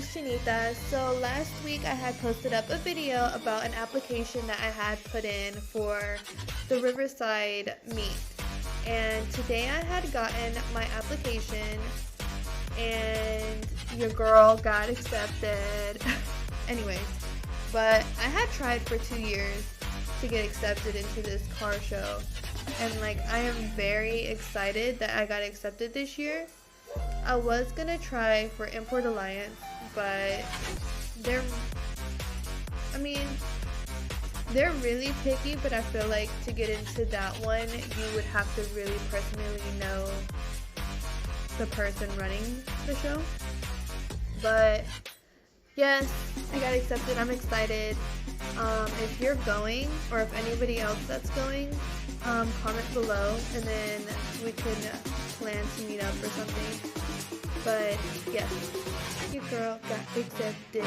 is Shanita. So last week I had posted up a video about an application that I had put in for the Riverside meet. And today I had gotten my application and your girl got accepted. Anyways, but I had tried for 2 years to get accepted into this car show. And I am very excited that I got accepted this year. I was gonna try for Import Alliance, but they're really picky, but I feel like to get into that one, you would have to really personally know the person running the show. But yes, I got accepted. I'm excited. If you're going, or if anybody else that's going, comment below, and then we can plan to meet up or something. But yes, your girl got accepted.